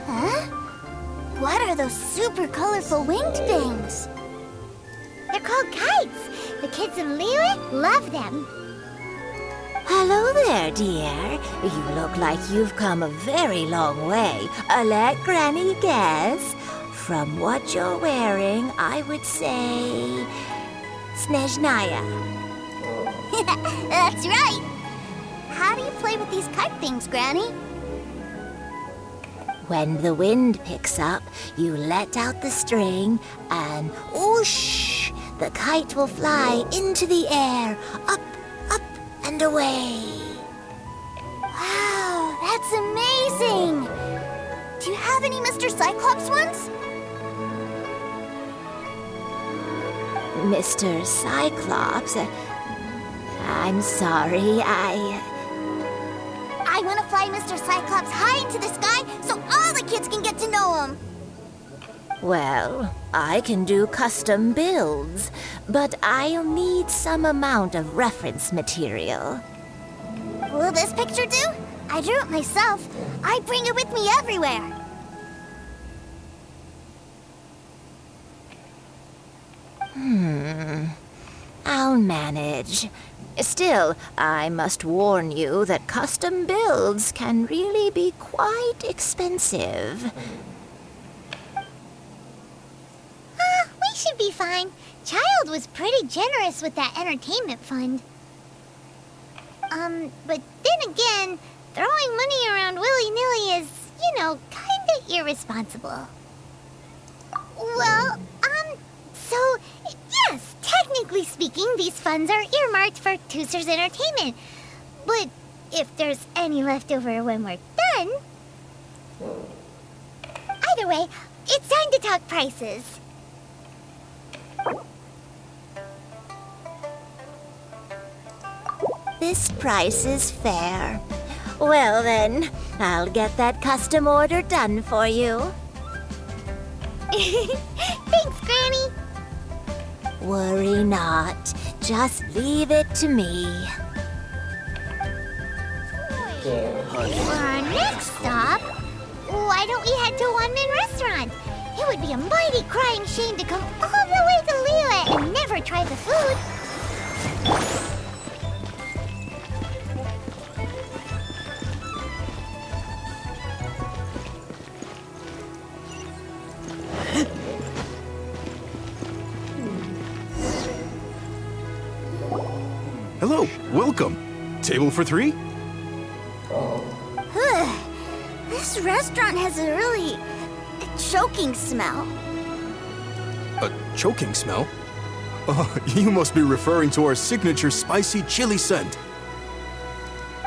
Huh? What are those super colorful winged things? They're called kites. The kids in Liyue love them. Hello there, dear. You look like you've come a very long way. Let Granny guess. From what you're wearing, I would say... Snezhnayan. That's right. How do you play with these kite things, Granny? When the wind picks up, you let out the string and whoosh! The kite will fly into the air, up, up, and away. Wow, that's amazing! Do you have any Mr. Cyclops ones? Mr. Cyclops, I'm sorry, I want to fly Mr. Cyclops high into the sky so all the kids can get to know him. Well, I can do custom builds, but I'll need some amount of reference material. Will this picture do? I drew it myself. I bring it with me everywhere. I'll manage. Still, I must warn you that custom builds can really be quite expensive. We should be fine. Childe was pretty generous with that entertainment fund. But then again, throwing money around willy-nilly is, kinda irresponsible. Well, so, yes, technically speaking, these funds are earmarked for Teucer's entertainment. But if there's any left over when we're done... Either way, it's time to talk prices. This price is fair. Well then, I'll get that custom order done for you. Thanks, Granny. Worry not. Just leave it to me. For our next stop, why don't we head to Wanmin Restaurant? It would be a mighty crying shame to come all the way to Liyue and never try the food. Hello, welcome. Table for three? This restaurant has a really choking smell. A choking smell? Oh, you must be referring to our signature spicy chili scent.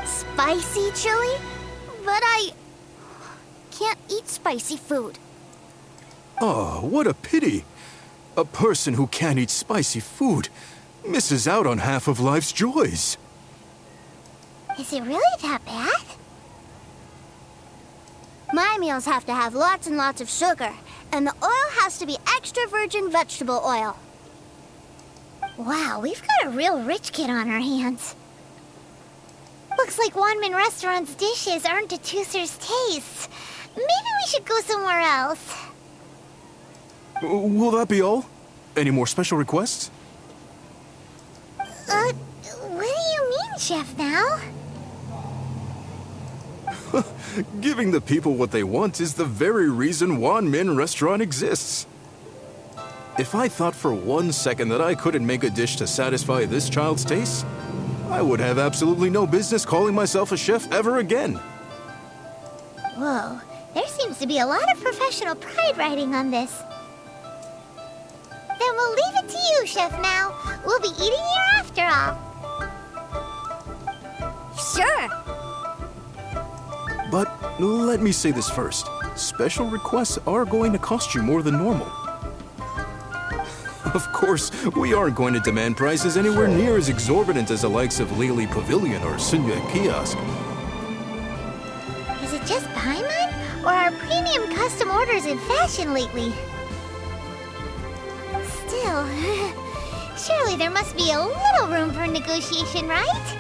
Spicy chili? But I can't eat spicy food. Oh, what a pity. A person who can't eat spicy food misses out on half of life's joys. Is it really that bad? My meals have to have lots and lots of sugar, and the oil has to be extra virgin vegetable oil. Wow, we've got a real rich kid on our hands. Looks like Wanmin Restaurant's dishes aren't to Teucer's taste. Maybe we should go somewhere else. Will that be all? Any more special requests? What do you mean, Chef now? Giving the people what they want is the very reason Wanmin Restaurant exists. If I thought for 1 second that I couldn't make a dish to satisfy this child's taste, I would have absolutely no business calling myself a chef ever again. Whoa, there seems to be a lot of professional pride riding on this. Then we'll leave it to you, Chef Now. We'll be eating here after all. Sure. But let me say this first. Special requests are going to cost you more than normal. Of course, we aren't going to demand prices anywhere near as exorbitant as the likes of Liyue Pavilion or Sunya Kiosk. Is it just Paimon? Or are premium custom orders in fashion lately? Still, Surely there must be a little room for negotiation, right?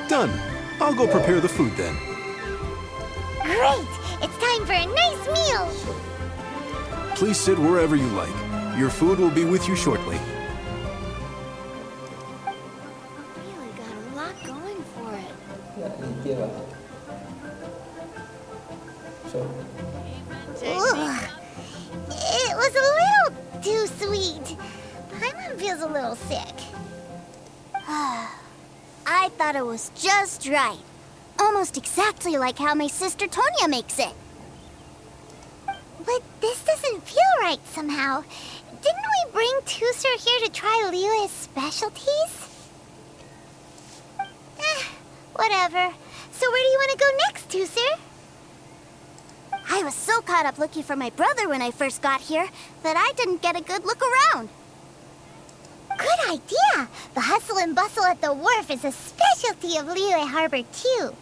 Done. I'll go prepare the food then. Great! It's time for a nice meal! Please sit wherever you like. Your food will be with you shortly. Really got a lot going for it. Ugh. It was a little too sweet. Paimon feels a little sick. I thought it was just right. Almost exactly like how my sister Tonya makes it. But this doesn't feel right somehow. Didn't we bring Teucer here to try Liyue's specialties? Whatever. So where do you want to go next, Teucer? I was so caught up looking for my brother when I first got here that I didn't get a good look around. Good idea! The hustle and bustle at the wharf is a specialty of Liyue Harbor, too.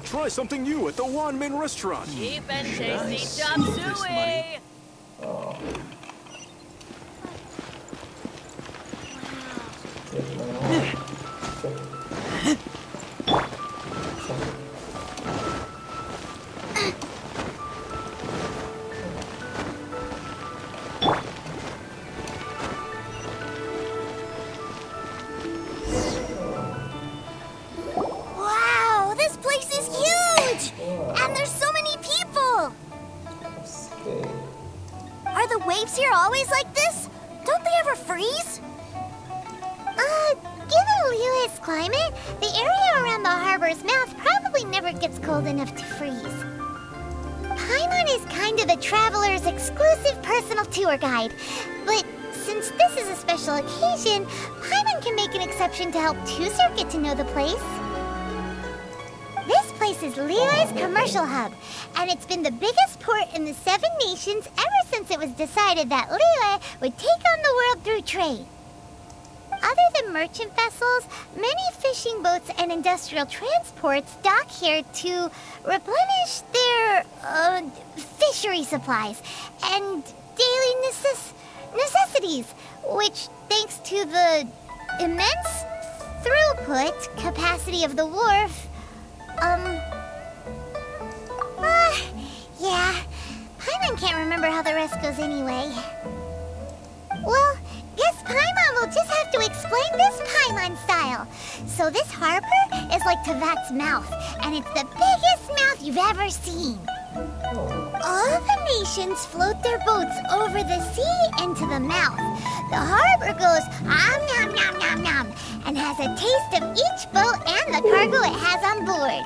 Try something new at the Wanmin restaurant. Cheap and tasty chop suey. Wow, this place is huge! And there's so many people! Are the waves here always like this? Don't they ever freeze? Given Liyue's climate, the area around the harbor's mouth probably never gets cold enough to freeze. Paimon is kind of the traveler's exclusive personal tour guide, but since this is a special occasion, Paimon can make an exception to help Teucer get to know the place. This place is Liyue's commercial hub, and it's been the biggest port in the Seven Nations ever since it was decided that Liyue would take on the world through trade. Other than merchant vessels, many fishing boats and industrial transports dock here to replenish their fishery supplies and daily necessities, which, thanks to the immense throughput capacity of the wharf, yeah, Paimon can't remember how the rest goes anyway. Well, guess Paimon will just have to explain this Paimon style. So this harbor is like Tevat's mouth, and it's the biggest mouth you've ever seen. All the nations float their boats over the sea into the mouth. The harbor goes nom nom nom nom and has a taste of each boat and the cargo it has on board.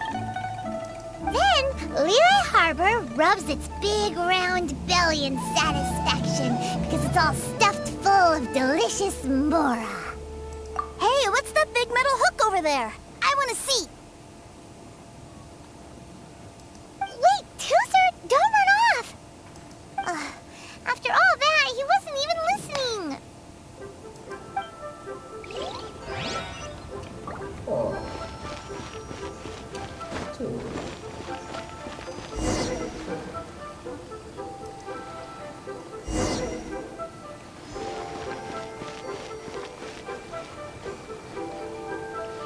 Then Liyue Harbor rubs its big round belly in satisfaction because it's all stuffed full of delicious mbora. Hey, what's that big metal hook over there? I want to see. Wait, Teucer, don't run off! After all that, he wasn't even listening.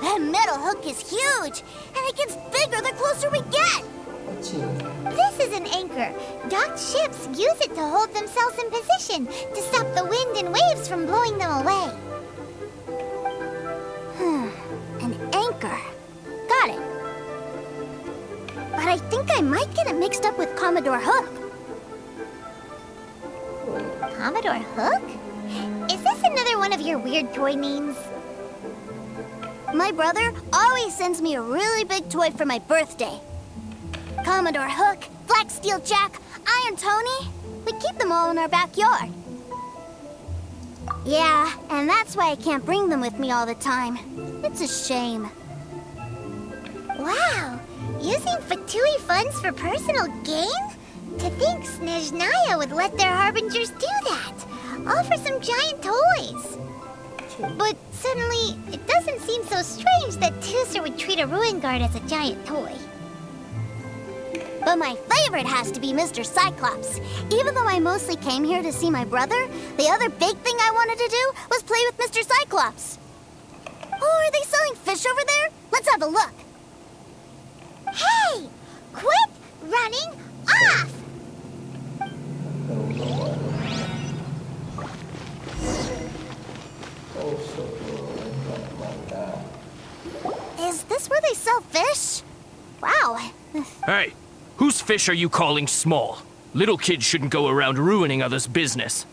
That metal hook is huge, and it gets bigger the closer we get. This is an anchor. Docked ships use it to hold themselves in position to stop the wind and waves from blowing them away. An anchor. Got it. But I think I might get it mixed up with Commodore Hook. Commodore Hook? Is this another one of your weird toy names? My brother always sends me a really big toy for my birthday. Commodore Hook, Black Steel Jack, Iron Tony. We keep them all in our backyard. Yeah, and that's why I can't bring them with me all the time. It's a shame. Wow! Using Fatui funds for personal gain? To think Snezhnayan would let their harbingers do that! All for some giant toys! But suddenly, it doesn't seem so strange that Teucer would treat a ruin guard as a giant toy. But my favorite has to be Mr. Cyclops. Even though I mostly came here to see my brother, the other big thing I wanted to do was play with Mr. Cyclops. Oh, are they selling fish over there? Let's have a look. Hey! Quit running off! Is this where they sell fish? Wow. Hey, whose fish are you calling small? Little kids shouldn't go around ruining others' business.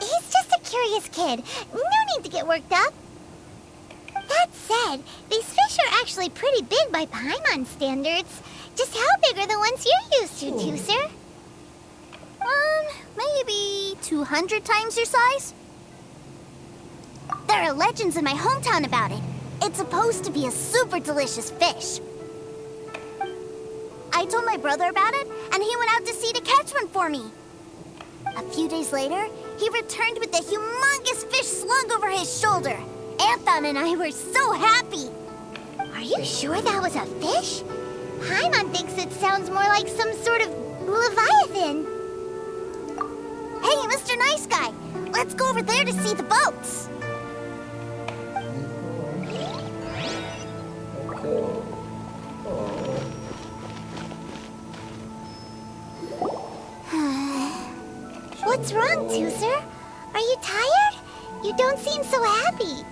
He's just a curious kid. No need to get worked up. That said, these fish are actually pretty big by Paimon standards. Just how big are the ones you're used to, Teucer? Maybe 200 times your size? There are legends in my hometown about it. It's supposed to be a super delicious fish. I told my brother about it, and he went out to sea to catch one for me. A few days later, he returned with a humongous fish slung over his shoulder. Anthon and I were so happy. Are you sure that was a fish? Paimon thinks it sounds more like some sort of leviathan. Hey, Mr. Nice Guy, let's go over there to see the boats. What's wrong, Teucer? Are you tired? You don't seem so happy.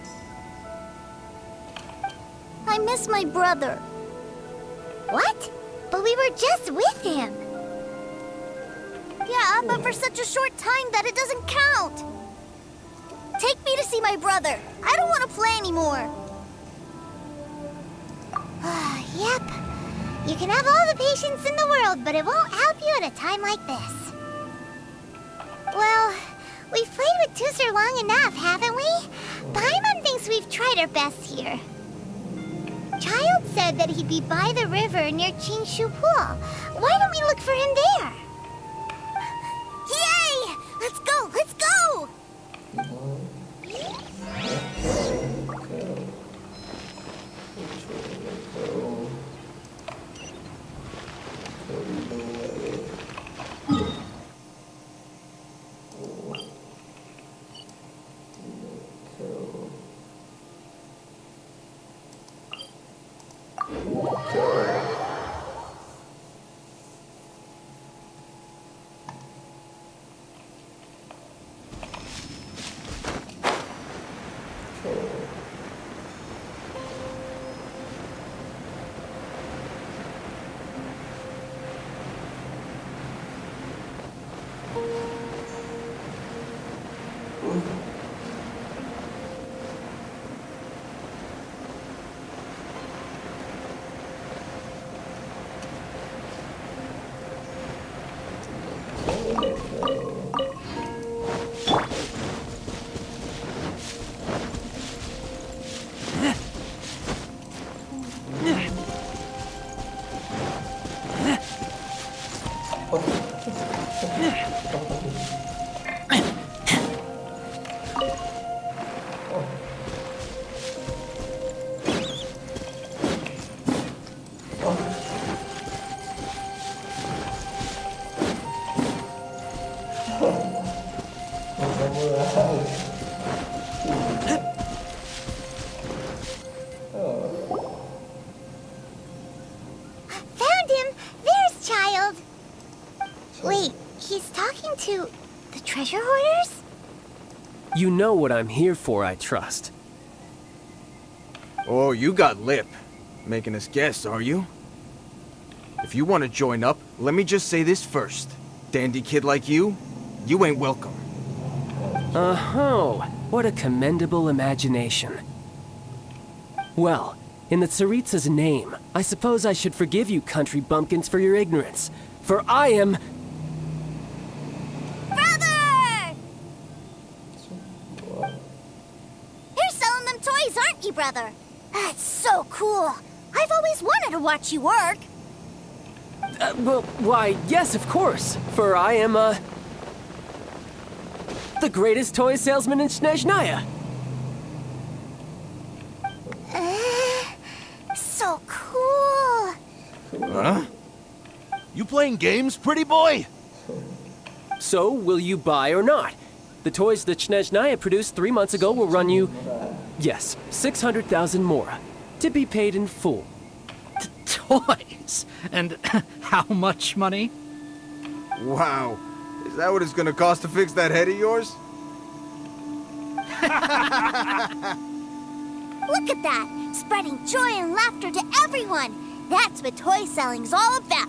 I miss my brother. What? But we were just with him. Yeah, but for such a short time that it doesn't count. Take me to see my brother. I don't want to play anymore. Yep. You can have all the patience in the world, but it won't help you at a time like this. Well, we've played with Teucer long enough, haven't we? Paimon thinks we've tried our best here. Childe said that he'd be by the river near Chingshu Pool. Why don't we look for him there? Yay! Let's go! Let's go! Found him! There's Childe! Wait, he's talking to the treasure hoarders? You know what I'm here for, I trust. Oh, you got lip. Making us guess, are you? If you want to join up, let me just say this first. Dandy kid like you ain't welcome. Oh, what a commendable imagination. Well, in the Tsaritsa's name, I suppose I should forgive you country bumpkins for your ignorance. For I am... Brother! You're selling them toys, aren't you, brother? That's so cool. I've always wanted to watch you work. well, why, yes, of course. For I am, the greatest toy salesman in Snezhnayan. You playing games, pretty boy? So, will you buy or not? The toys that Snezhnayan produced 3 months ago will run you, yes, 600,000 mora, to be paid in full. Toys? And how much money? Wow. Is that what it's gonna cost to fix that head of yours? Look at that! Spreading joy and laughter to everyone! That's what toy selling's all about!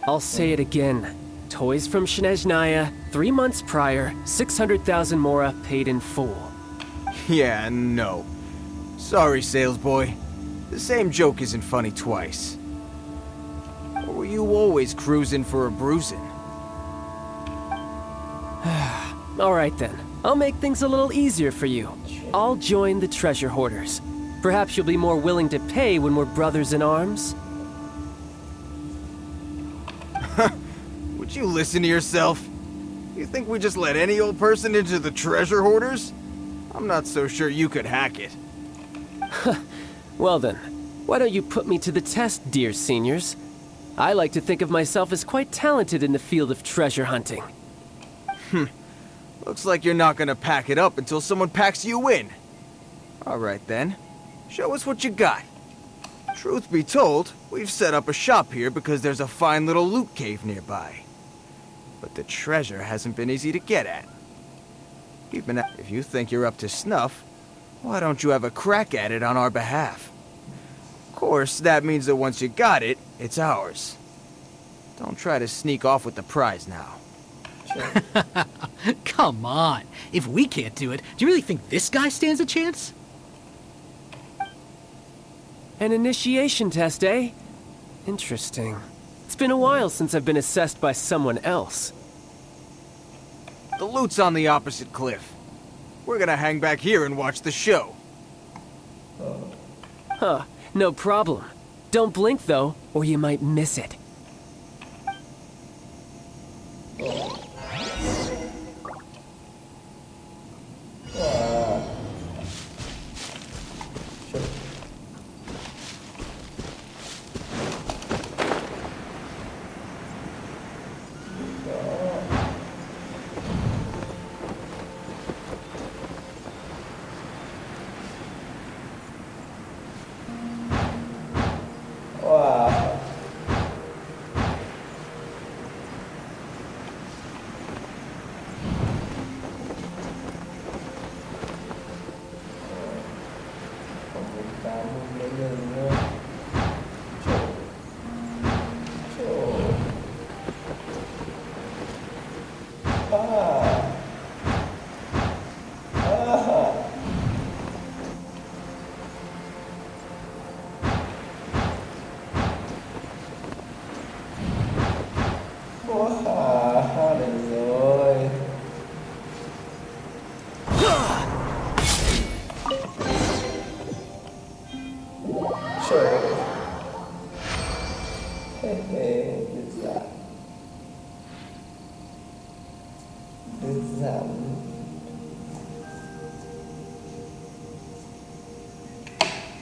I'll say it again. Toys from Snezhnayan, 3 months prior, 600,000 mora paid in full. Yeah, no. Sorry, sales boy. The same joke isn't funny twice. Or were you always cruising for a bruising? All right then. I'll make things a little easier for you. I'll join the treasure hoarders. Perhaps you'll be more willing to pay when we're brothers in arms? Would you listen to yourself? You think we just let any old person into the treasure hoarders? I'm not so sure you could hack it. Well then, why don't you put me to the test, dear seniors? I like to think of myself as quite talented in the field of treasure hunting. Looks like you're not gonna pack it up until someone packs you in. Alright then, show us what you got. Truth be told, we've set up a shop here because there's a fine little loot cave nearby. But the treasure hasn't been easy to get at. If you think you're up to snuff, why don't you have a crack at it on our behalf? Of course, that means that once you got it, it's ours. Don't try to sneak off with the prize now. Come on. If we can't do it, do you really think this guy stands a chance? An initiation test, eh? Interesting. It's been a while since I've been assessed by someone else. The loot's on the opposite cliff. We're gonna hang back here and watch the show. Huh, no problem. Don't blink though, or you might miss it.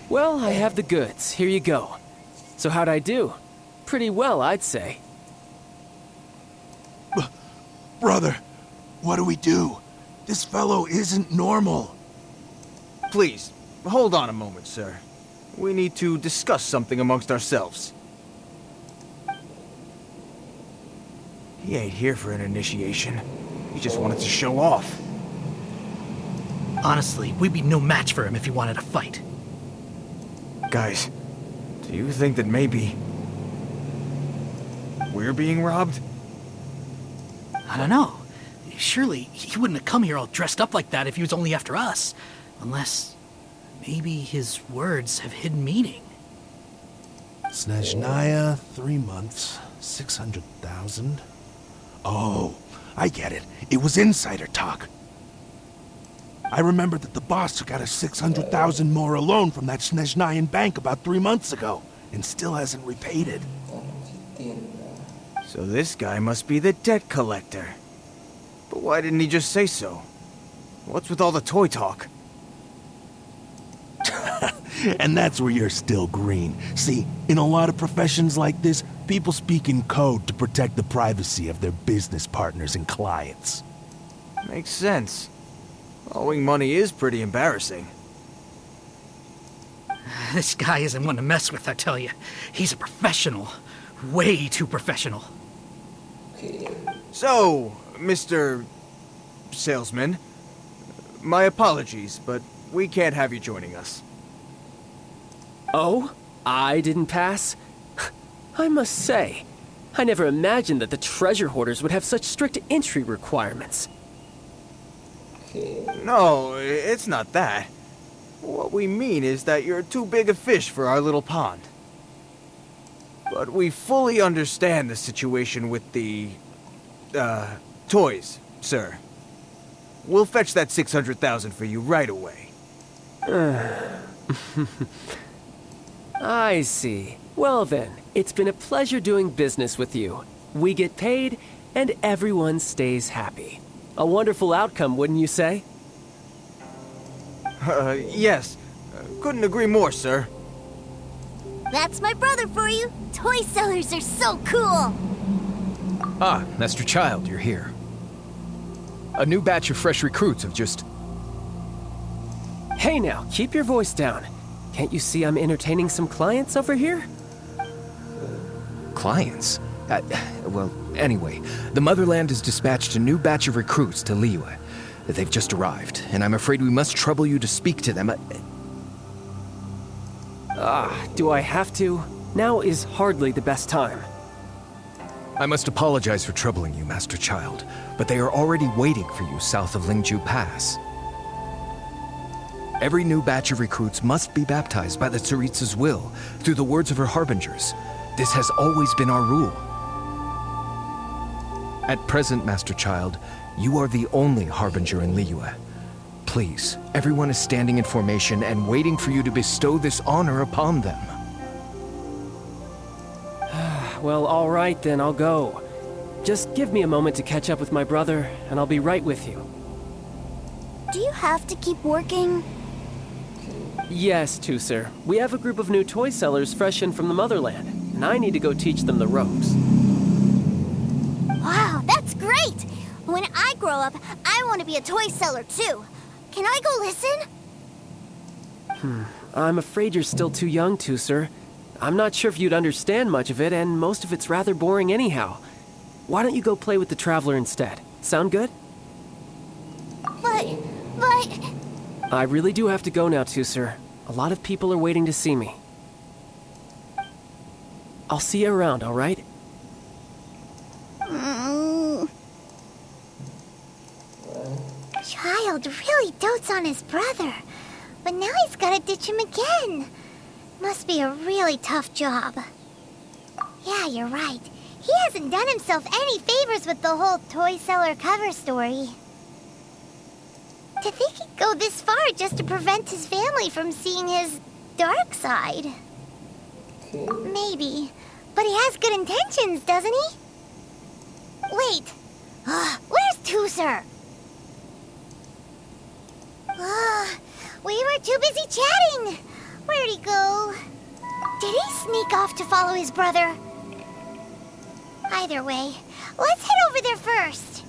Well, I have the goods. Here you go. So how'd I do? Pretty well, I'd say. Brother, what do we do? This fellow isn't normal. Please, hold on a moment, sir. We need to discuss something amongst ourselves. He ain't here for an initiation. He just wanted to show off. Honestly, we'd be no match for him if he wanted to fight. Guys, do you think that maybe we're being robbed? I don't know. Surely, he wouldn't have come here all dressed up like that if he was only after us. Unless, maybe his words have hidden meaning. Snezhnayan, 3 months, 600,000. Oh, I get it. It was insider talk. I remember that the boss took out a 600,000 mora loan from that Snezhnayan bank about 3 months ago, and still hasn't repaid it. So this guy must be the debt collector. But why didn't he just say so? What's with all the toy talk? And that's where you're still green. See, in a lot of professions like this, people speak in code to protect the privacy of their business partners and clients. Makes sense. Owing money is pretty embarrassing. This guy isn't one to mess with, I tell you. He's a professional. Way too professional. So, Mr. Salesman, my apologies, but we can't have you joining us. Oh? I didn't pass? I must say, I never imagined that the treasure hoarders would have such strict entry requirements. No, it's not that. What we mean is that you're too big a fish for our little pond. But we fully understand the situation with the, toys, sir. We'll fetch that 600,000 for you right away. I see. Well then, it's been a pleasure doing business with you. We get paid, and everyone stays happy. A wonderful outcome, wouldn't you say? Yes. Couldn't agree more, sir. That's my brother for you. Toy sellers are so cool. Ah, Master Childe, you're here. A new batch of fresh recruits have just... Hey now, keep your voice down. Can't you see I'm entertaining some clients over here? Clients? Well, anyway, the Motherland has dispatched a new batch of recruits to Liyue. They've just arrived, and I'm afraid we must trouble you to speak to them. Do I have to? Now is hardly the best time. I must apologize for troubling you, Master Childe, but they are already waiting for you south of Lingju Pass. Every new batch of recruits must be baptized by the Tsaritsa's will, through the words of her harbingers. This has always been our rule. At present, Master Childe, you are the only harbinger in Liyue. Please, everyone is standing in formation and waiting for you to bestow this honor upon them. Well, all right then, I'll go. Just give me a moment to catch up with my brother, and I'll be right with you. Do you have to keep working? Yes, Teucer. We have a group of new toy sellers fresh in from the Motherland, and I need to go teach them the ropes. Wow, that's great! When I grow up, I want to be a toy seller too. Can I go listen? I'm afraid you're still too young, Teucer. I'm not sure if you'd understand much of it, and most of it's rather boring anyhow. Why don't you go play with the Traveler instead? Sound good? But... I really do have to go now, Teucer. A lot of people are waiting to see me. I'll see you around, all right? Childe really dotes on his brother, but now he's gotta ditch him again. Must be a really tough job. Yeah, you're right. He hasn't done himself any favors with the whole toy seller cover story. To think he'd go this far just to prevent his family from seeing his dark side. Maybe, but he has good intentions, doesn't he? Wait, where's Teucer? We were too busy chatting. Where'd he go? Did he sneak off to follow his brother? Either way, let's head over there first.